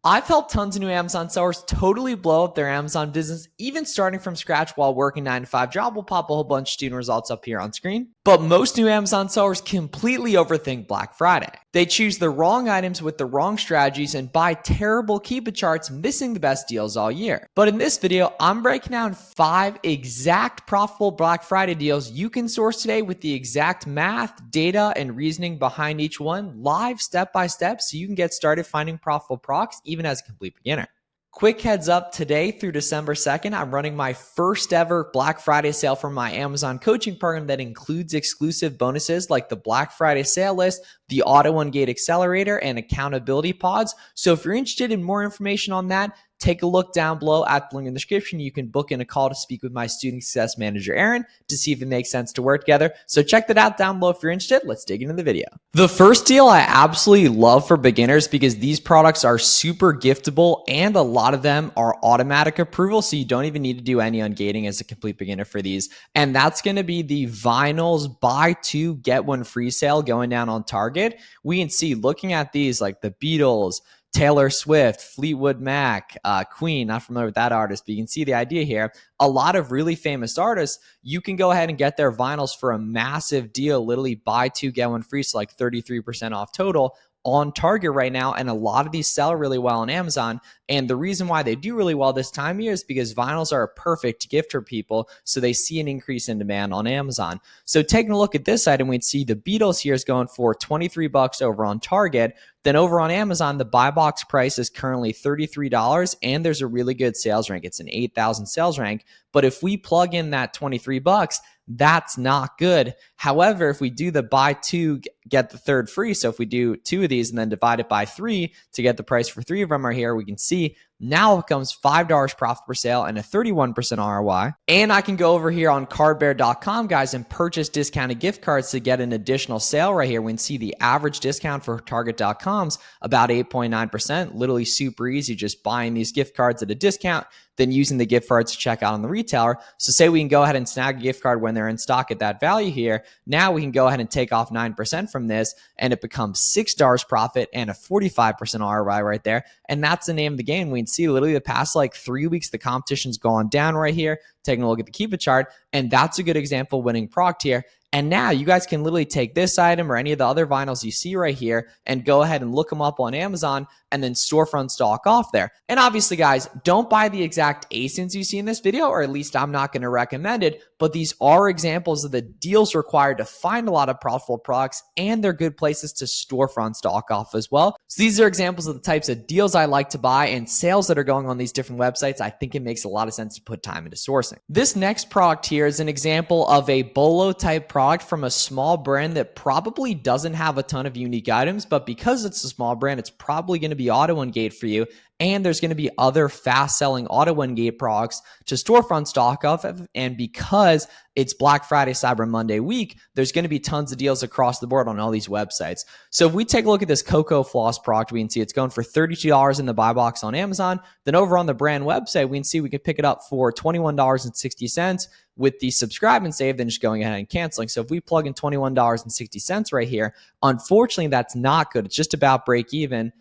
I've helped tons of new Amazon sellers totally blow up their Amazon business, even starting from scratch while working 9 to 5 job. We'll pop a whole bunch of student results up here on screen. But most new Amazon sellers completely overthink Black Friday. They choose the wrong items with the wrong strategies and buy terrible Keepa charts, missing the best deals all year. But in this video, I'm breaking down 5 exact profitable Black Friday deals you can source today with the exact math, data, and reasoning behind each one, live step by step, so you can get started finding profitable products even as a complete beginner. Quick heads up, today through December 2nd, I'm running my first ever Black Friday sale for my Amazon coaching program that includes exclusive bonuses like the Black Friday sale list, the Auto Ungate Accelerator, and accountability pods. So if you're interested in more information on that, take a look down below at the link in the description. You can book in a call to speak with my student success manager, Aaron, to see if it makes sense to work together. So check that out down below if you're interested. Let's dig into the video. The first deal I absolutely love for beginners because these products are super giftable and a lot of them are automatic approval. So you don't even need to do any ungating as a complete beginner for these. And that's going to be the Vinyls buy 2 get 1 free sale going down on Target. We can see looking at these like the Beatles, Taylor Swift, Fleetwood Mac, Queen, not familiar with that artist, but you can see the idea here. A lot of really famous artists, you can go ahead and get their vinyls for a massive deal, literally buy 2, get 1 free, so like 33% off total on Target right now. And a lot of these sell really well on Amazon. And the reason why they do really well this time of year is because vinyls are a perfect gift for people. So they see an increase in demand on Amazon. So taking a look at this item, we'd see the Beatles here is going for $23 over on Target. Then over on Amazon, the buy box price is currently $33 and there's a really good sales rank. It's an 8,000 sales rank. But if we plug in that $23, that's not good. However, if we do the buy 2, get the 3rd free, so if we do 2 of these and then divide it by 3 to get the price for 3 of them right here, we can see now it becomes $5 profit per sale and a 31% ROI. And I can go over here on cardbear.com, guys, and purchase discounted gift cards to get an additional sale right here. We can see the average discount for Target.com's about 8.9%. Literally super easy, just buying these gift cards at a discount, then using the gift cards to check out on the retailer. So say we can go ahead and snag a gift card when they're in stock at that value here. Now we can go ahead and take off 9% from this and it becomes $6 profit and a 45% ROI right there. And that's the name of the game. We can see literally the past like 3 weeks, the competition's gone down right here. Taking a look at the Keepa chart, and that's a good example of winning product here. And now you guys can literally take this item or any of the other vinyls you see right here and go ahead and look them up on Amazon and then storefront stock off there. And obviously, guys, don't buy the exact ASINs you see in this video, or at least I'm not going to recommend it, but these are examples of the deals required to find a lot of profitable products, and they're good places to storefront stock off as well. So these are examples of the types of deals I like to buy and sales that are going on these different websites. I think it makes a lot of sense to put time into sourcing. This next product here is an example of a BOLO type product from a small brand that probably doesn't have a ton of unique items, but because it's a small brand, it's probably going to be Auto Ungate for you. And there's going to be other fast selling Auto Ungate products to storefront stock of. And because it's Black Friday, Cyber Monday week, there's going to be tons of deals across the board on all these websites. So if we take a look at this Cocoa Floss product, we can see it's going for $32 in the buy box on Amazon. Then over on the brand website, we can see we can pick it up for $21.60 with the subscribe and save, then just going ahead and canceling. So if we plug in $21.60 right here, unfortunately, that's not good. It's just about break even.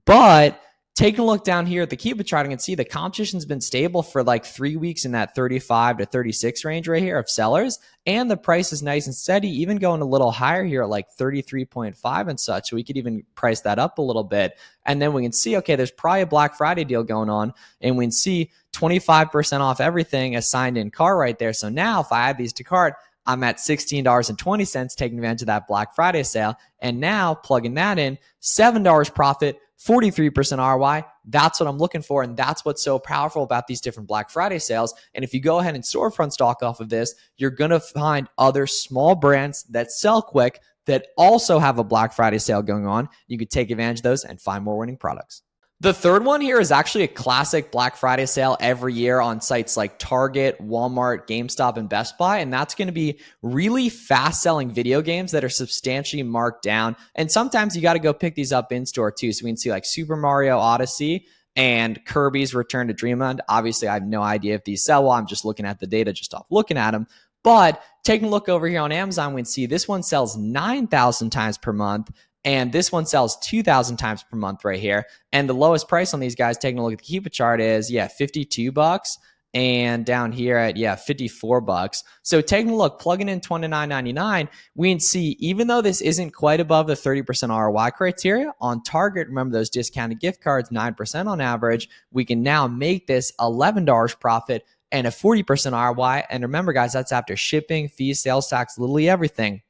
But taking a look down here at the Keepa chart, I can see the competition's been stable for like 3 weeks in that 35 to 36 range right here of sellers. And the price is nice and steady, even going a little higher here at like 33.5 and such. So we could even price that up a little bit. And then we can see, okay, there's probably a Black Friday deal going on. And we can see 25% off everything assigned in cart right there. So now if I add these to cart, I'm at $16.20 taking advantage of that Black Friday sale. And now plugging that in, $7 profit, 43% ROI. That's what I'm looking for. And that's what's so powerful about these different Black Friday sales. And if you go ahead and storefront stock off of this, you're going to find other small brands that sell quick that also have a Black Friday sale going on. You could take advantage of those and find more winning products. The third one here is actually a classic Black Friday sale every year on sites like Target, Walmart, GameStop, and Best Buy. And that's going to be really fast selling video games that are substantially marked down. And sometimes you got to go pick these up in store too. So we can see like Super Mario Odyssey and Kirby's Return to Dreamland. Obviously, I have no idea if these sell well. I'm just looking at the data just off looking at them. But taking a look over here on Amazon, we can see this one sells 9,000 times per month. And this one sells 2,000 times per month right here. And the lowest price on these guys, taking a look at the Keepa chart, is 52 bucks. And down here at 54 bucks. So taking a look, plugging in $29.99, we can see even though this isn't quite above the 30% ROI criteria on Target, remember those discounted gift cards, 9% on average, we can now make this $11 profit and a 40% ROI. And remember, guys, that's after shipping, fees, sales tax, literally everything.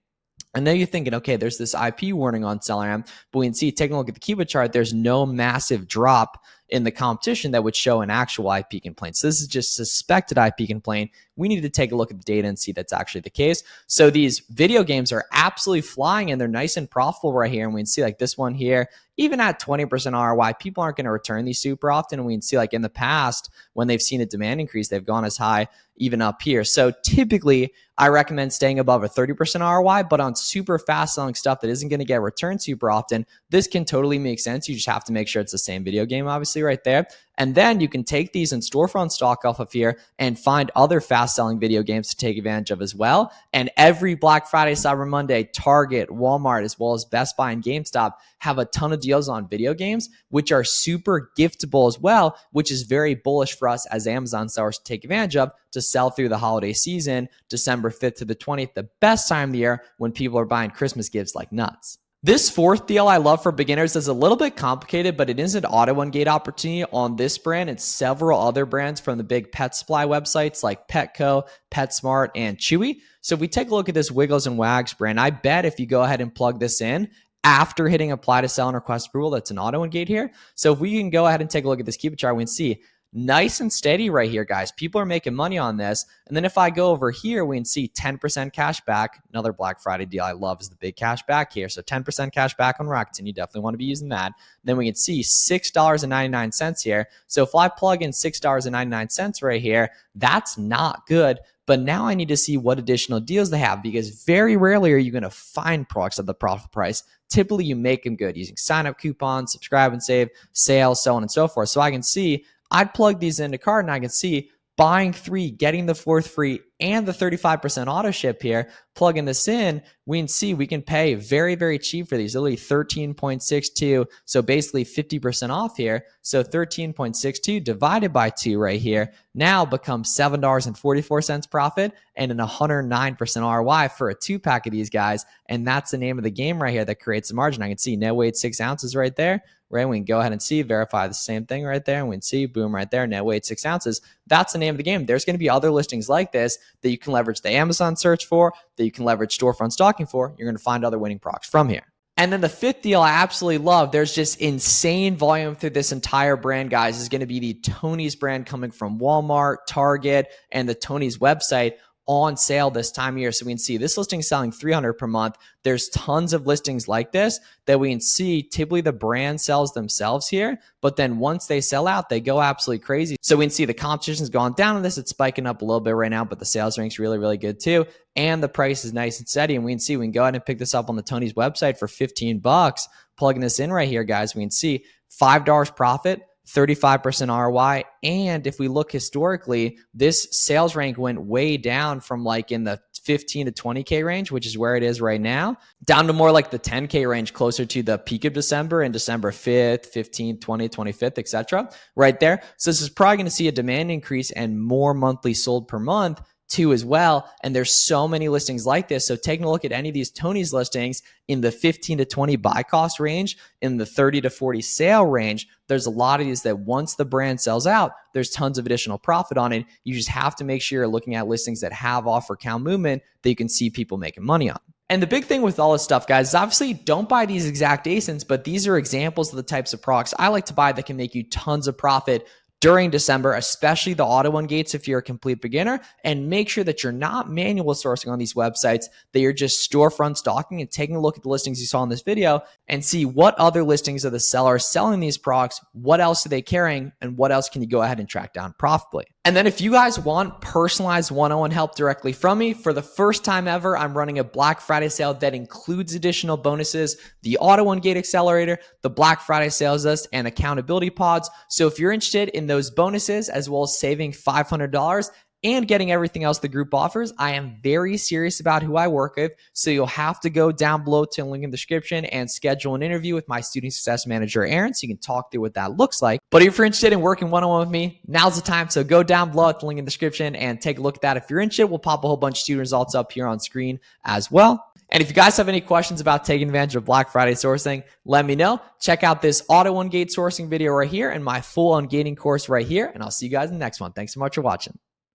And then you're thinking, okay, there's this IP warning on Celeram, but we can see, taking a look at the Keepa chart, there's no massive drop in the competition that would show an actual IP complaint. So this is just suspected IP complaint. We need to take a look at the data and see that's actually the case. So these video games are absolutely flying and they're nice and profitable right here. And we can see like this one here, even at 20% ROI, people aren't going to return these super often. And we can see like in the past, when they've seen a demand increase, they've gone as high even up here. So typically I recommend staying above a 30% ROI, but on super fast selling stuff that isn't going to get returned super often, this can totally make sense. You just have to make sure it's the same video game, obviously, right there. And then you can take these in storefront stock off of here and find other fast selling video games to take advantage of as well. And every Black Friday, Cyber Monday, Target, Walmart, as well as Best Buy and GameStop have a ton of deals on video games, which are super giftable as well, which is very bullish for us as Amazon sellers to take advantage of to sell through the holiday season, December 5th to the 20th, the best time of the year when people are buying Christmas gifts like nuts. This fourth deal I love for beginners is a little bit complicated, but it is an auto-ungate opportunity on this brand and several other brands from the big pet supply websites like Petco, PetSmart, and Chewy. So if we take a look at this Wiggles and Wags brand, I bet if you go ahead and plug this in after hitting apply to sell and request approval, that's an auto-ungate here. So if we can go ahead and take a look at this Keepa chart, we can see nice and steady right here, guys. People are making money on this. And then if I go over here, we can see 10% cash back. Another Black Friday deal I love is the big cash back here. So 10% cash back on Rakuten. You definitely want to be using that. Then we can see $6.99 here. So if I plug in $6.99 right here, that's not good. But now I need to see what additional deals they have, because very rarely are you going to find products at the profit price. Typically, you make them good using sign-up coupons, subscribe and save, sales, so on and so forth. So I can see I'd plug these into cart and I can see buying 3, getting the 4th free, and the 35% auto ship here. Plugging this in, we can see we can pay very, very cheap for these, literally 13.62. So basically 50% off here. So 13.62 divided by 2 right here now becomes $7.44 profit and an 109% ROI for a 2-pack of these guys. And that's the name of the game right here that creates the margin. I can see net weight 6 ounces right there. Right, we can go ahead and see, verify the same thing right there, and we can see, boom, right there, net weight 6 ounces. That's the name of the game. There's going to be other listings like this that you can leverage the Amazon search for, that you can leverage storefront stocking for. You're going to find other winning products from here. And then the 5th deal I absolutely love. There's just insane volume through this entire brand, guys. Is going to be the Tony's brand coming from Walmart, Target, and the Tony's website on sale this time of year. So we can see this listing selling $300 per month. There's tons of listings like this that we can see. Typically the brand sells themselves here, but then once they sell out, they go absolutely crazy. So we can see the competition's gone down on this. It's spiking up a little bit right now, but the sales rank's really, really good too. And the price is nice and steady. And we can see, we can go ahead and pick this up on the Tony's website for 15 bucks. Plugging this in right here, guys, we can see $5 profit, 35% ROI. And if we look historically, this sales rank went way down from like in the 15 to 20K range, which is where it is right now, down to more like the 10K range, closer to the peak of December and December 5th, 15th, 20th, 25th, etc. right there. So this is probably going to see a demand increase and more monthly sold per month too as well. And there's so many listings like this. So taking a look at any of these Tony's listings in the 15 to 20 buy cost range, in the 30 to 40 sale range, there's a lot of these that once the brand sells out, there's tons of additional profit on it. You just have to make sure you're looking at listings that have offer count movement that you can see people making money on. And the big thing with all this stuff, guys, is obviously don't buy these exact ASINs, but these are examples of the types of products I like to buy that can make you tons of profit during December, especially the auto-ungates if you're a complete beginner, and make sure that you're not manual sourcing on these websites, that you're just storefront stocking and taking a look at the listings you saw in this video and see what other listings are the sellers selling these products, what else are they carrying, and what else can you go ahead and track down profitably. And then if you guys want personalized one-on-one help directly from me, for the first time ever, I'm running a Black Friday sale that includes additional bonuses, the auto-ungate accelerator, the Black Friday sales list, and accountability pods. So if you're interested in those bonuses, as well as saving $500 and getting everything else the group offers. I am very serious about who I work with, so you'll have to go down below to the link in the description and schedule an interview with my student success manager, Aaron, so you can talk through what that looks like. But if you're interested in working one-on-one with me, now's the time. So go down below at the link in the description and take a look at that. If you're interested, we'll pop a whole bunch of student results up here on screen as well. And if you guys have any questions about taking advantage of Black Friday sourcing, let me know. Check out this auto ungate sourcing video right here and my full ungating course right here. And I'll see you guys in the next one. Thanks so much for watching.